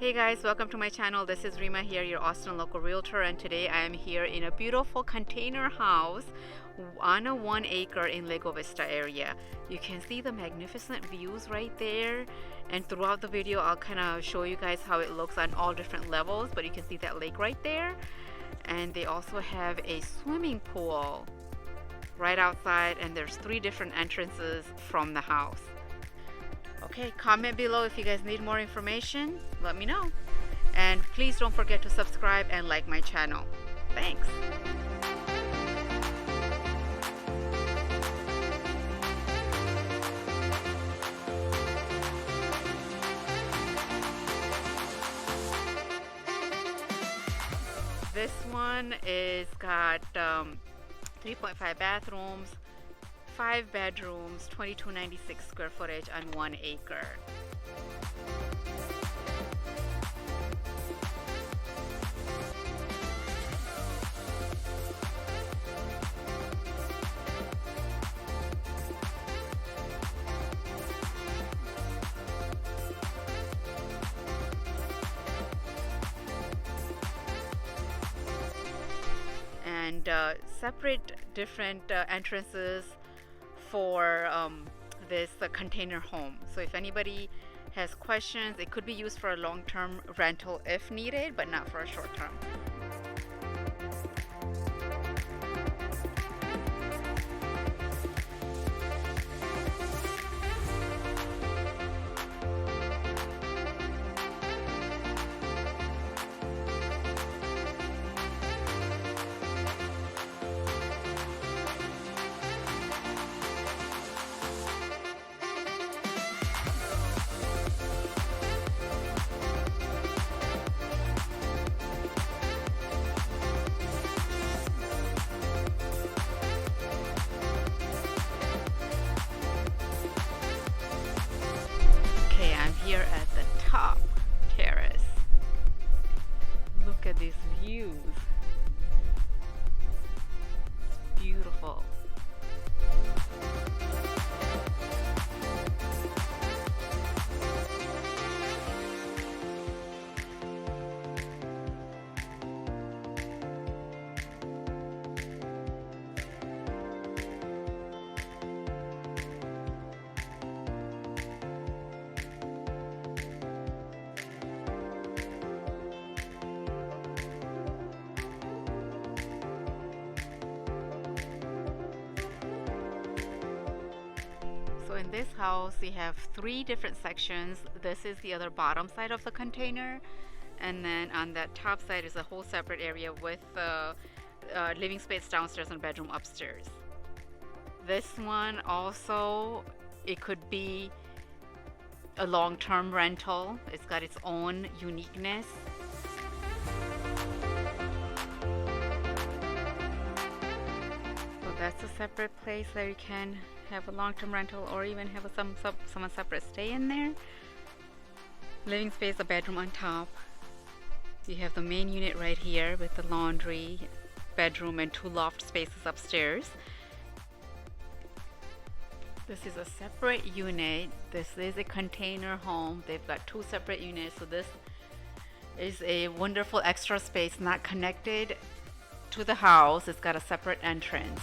Hey guys, welcome to my channel. This is Rima here, your Austin local realtor, and today I am here in a beautiful container house on a 1 acre in Lago Vista area. You can see the magnificent views right there, and throughout the video I'll kind of show you guys how it looks on all different levels, but you can see that lake right there. And they also have a swimming pool right outside, and there's 3 different entrances from the house. Okay, comment below if you guys need more information. Let me know. And please don't forget to subscribe and like my channel. Thanks. This one is got 3.5 bathrooms, 5 bedrooms, 2296 square footage on 1 acre. And separate different entrances for this container home. So if anybody has questions, it could be used for a long-term rental if needed, but not for a short-term. Here at the top terrace. Look at these views. It's beautiful. So in this house, you have 3 different sections. This is the other bottom side of the container, and then on that top side is a whole separate area with living space downstairs and bedroom upstairs. This one also, it could be a long-term rental. It's got its own uniqueness. So that's a separate place that you can have a long-term rental or even have someone separate stay in there. Living space, a bedroom on top. You have the main unit right here with the laundry, bedroom, and 2 loft spaces upstairs. This is a separate unit. This is a container home. They've got 2 separate units, so this is a wonderful extra space not connected to the house. It's got a separate entrance.